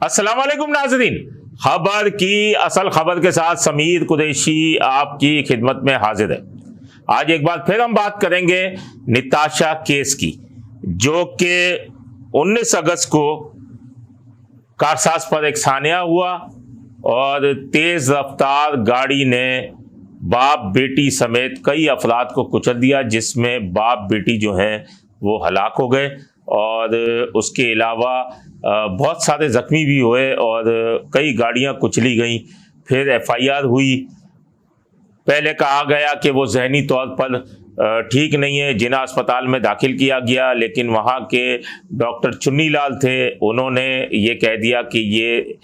अस्सलाम वालेकुम नाज़रीन, खबर की असल खबर के साथ समीर कुरैशी आपकी खिदमत में हाजिर है। आज एक बार फिर हम बात करेंगे निताशा केस की, जो कि 19 अगस्त को कारसाज पर एक सानिया हुआ और तेज रफ्तार गाड़ी ने बाप बेटी समेत कई अफराद को कुचल दिया, जिसमें बाप बेटी जो हैं वो हलाक हो गए और उसके अलावा बहुत सारे ज़ख्मी भी हुए और कई गाड़ियां कुचली गईं। फिर एफआईआर हुई। पहले कहा गया कि वो जहनी तौर पर ठीक नहीं है, जिना अस्पताल में दाखिल किया गया, लेकिन वहाँ के डॉक्टर चुन्नी लाल थे, उन्होंने ये कह दिया कि ये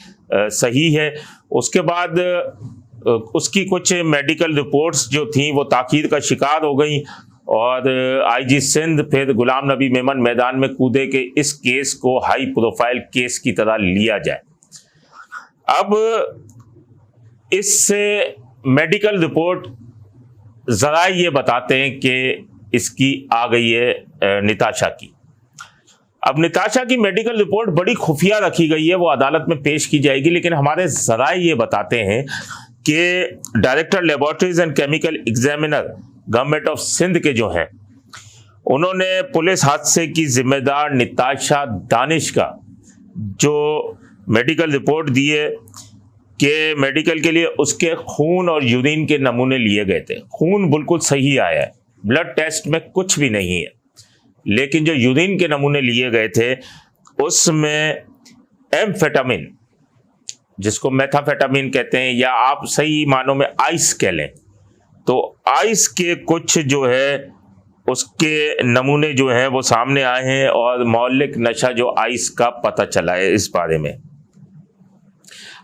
सही है। उसके बाद उसकी कुछ मेडिकल रिपोर्ट्स जो थी वो ताख़ीर का शिकार हो गई और आईजी सिंध फिर गुलाम नबी मेमन मैदान में कूदे कि इस केस को हाई प्रोफाइल केस की तरह लिया जाए। अब इससे मेडिकल रिपोर्ट ज़रा ये बताते हैं कि इसकी आ गई है निताशा की। अब निताशा की मेडिकल रिपोर्ट बड़ी खुफिया रखी गई है, वो अदालत में पेश की जाएगी, लेकिन हमारे ज़रा ये बताते हैं कि director laboratories and chemical examiner government of Sindh के जो हैं, उन्होंने पुलिस हादसे की जिम्मेदार निताशा दानिश का जो मेडिकल रिपोर्ट दी है कि मेडिकल के लिए उसके खून और यूरिन के नमूने लिए गए थे। खून बिल्कुल सही आया है, ब्लड टेस्ट में कुछ भी नहीं है, लेकिन जो यूरिन के नमूने लिए गए थे उसमें एम्फेटामिन, जिसको मेथाफेटामिन कहते हैं या आप सही मानों में आइस कह लें, तो आइस के कुछ जो है उसके नमूने जो हैं वो सामने आए हैं और मौलिक नशा जो आइस का पता चला है इस बारे में।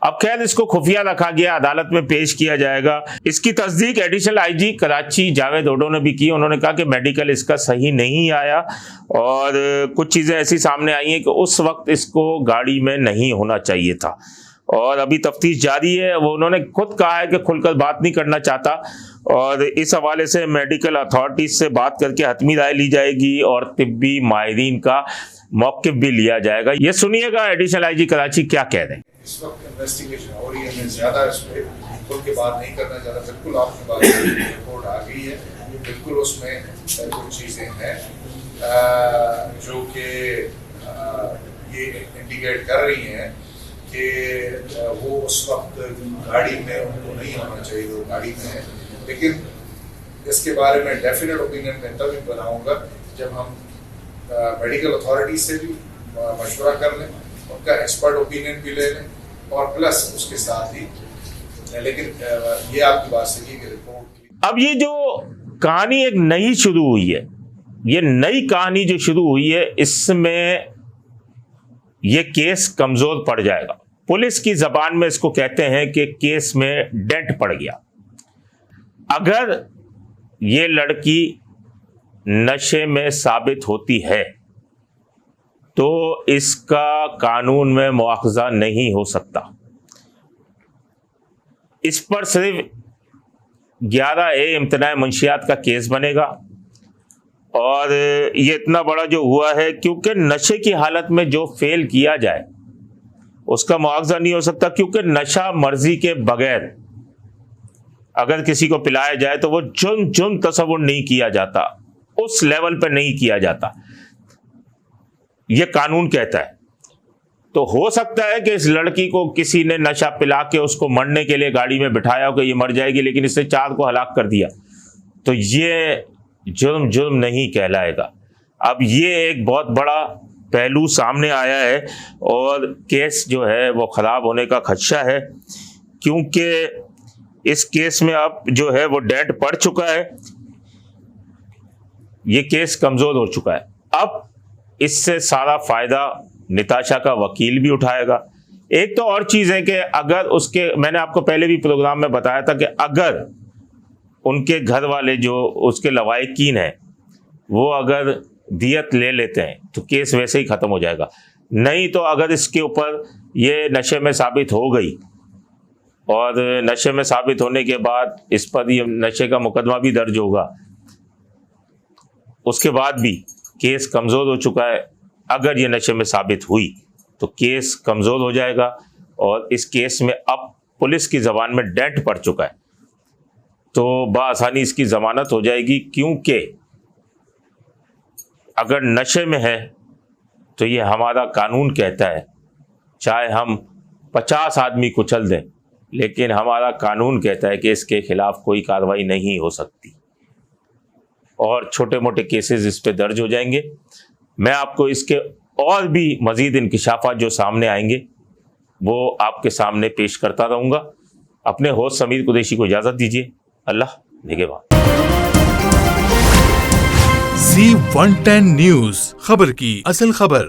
अब खैर इसको खुफिया रखा गया, अदालत में पेश किया जाएगा। इसकी तस्दीक एडिशनल आईजी कराची जावेद ओडो ने भी की। उन्होंने कहा कि मेडिकल इसका सही नहीं आया और कुछ चीज़ें ऐसी सामने आई हैं कि उस वक्त इसको गाड़ी में नहीं होना चाहिए था और अभी तफ्तीश जारी है। वो उन्होंने खुद कहा है कि खुलकर बात नहीं करना चाहता और इस हवाले से मेडिकल अथॉरिटीज से बात करके हतमी राय ली जाएगी और तिब्बी माहिरीन का मौक़िफ़ भी लिया जाएगा। ये सुनिएगा एडिशनल आईजी कराची क्या कह रहे हैं। इस वक्त इन्वेस्टिगेशन हो रही है, मैं ज़्यादा इस पर खुल के बात नहीं करना चाहता। बिल्कुल आपकी बात रिपोर्ट आ गई है, बिल्कुल उसमें कुछ चीज़ें हैं जो कि ये इंडिकेट कर रही हैं कि वो उस वक्त गाड़ी में उनको नहीं होना चाहिए, वो गाड़ी में है। लेकिन इसके बारे में डेफिनेट ओपिनियन मैं तभी बनाऊंगा जब हम मेडिकल अथॉरिटी से भी मशवरा कर लें, उनका एक्सपर्ट ओपिनियन भी ले लें और प्लस उसके साथ ही, लेकिन ये आपकी बात सही है कि रिपोर्ट। अब ये जो कहानी एक नई शुरू हुई है, ये नई कहानी जो शुरू हुई है, इसमें ये केस कमजोर पड़ जाएगा। पुलिस की जबान में इसको कहते हैं कि केस में डेंट पड़ गया। अगर ये लड़की नशे में साबित होती है तो इसका कानून में मुआवजा नहीं हो सकता। इस पर सिर्फ 11A इम्तनाए मुंशियात का केस बनेगा और ये इतना बड़ा जो हुआ है क्योंकि नशे की हालत में जो फेल किया जाए उसका मुआवजा नहीं हो सकता, क्योंकि नशा मर्जी के बगैर अगर किसी को पिलाया जाए तो वो जुर्म तस्वुर नहीं किया जाता, उस लेवल पर नहीं किया जाता, ये कानून कहता है। तो हो सकता है कि इस लड़की को किसी ने नशा पिला के उसको मरने के लिए गाड़ी में बिठाया हो कि ये मर जाएगी, लेकिन इससे 4 को हलाक कर दिया, तो ये जुर्म नहीं कहलाएगा। अब ये एक बहुत बड़ा पहलू सामने आया है और केस जो है वो ख़राब होने का खदशा है, क्योंकि इस केस में अब जो है वो डेंट पड़ चुका है, ये केस कमज़ोर हो चुका है। अब इससे सारा फ़ायदा निताशा का वकील भी उठाएगा। एक तो और चीज़ है कि अगर उसके, मैंने आपको पहले भी प्रोग्राम में बताया था कि अगर उनके घर वाले जो उसके लवाहिकीन हैं वो अगर दियत ले लेते हैं तो केस वैसे ही ख़त्म हो जाएगा। नहीं तो अगर इसके ऊपर ये नशे में साबित हो गई और नशे में साबित होने के बाद इस पर ये नशे का मुकदमा भी दर्ज होगा, उसके बाद भी केस कमज़ोर हो चुका है। अगर ये नशे में साबित हुई तो केस कमज़ोर हो जाएगा और इस केस में अब पुलिस की ज़बान में डेंट पड़ चुका है, तो बआसानी इसकी ज़मानत हो जाएगी। क्योंकि अगर नशे में है तो ये हमारा कानून कहता है, चाहे हम 50 आदमी कुचल दें, लेकिन हमारा कानून कहता है कि इसके खिलाफ कोई कार्रवाई नहीं हो सकती और छोटे मोटे केसेस इस पे दर्ज हो जाएंगे। मैं आपको इसके और भी मज़ीद इंकिशाफात जो सामने आएंगे वो आपके सामने पेश करता रहूँगा। अपने होस्ट समीर कुरैशी को इजाज़त दीजिए। अल्लाह निगहबान। Z110 न्यूज़, खबर की असल खबर।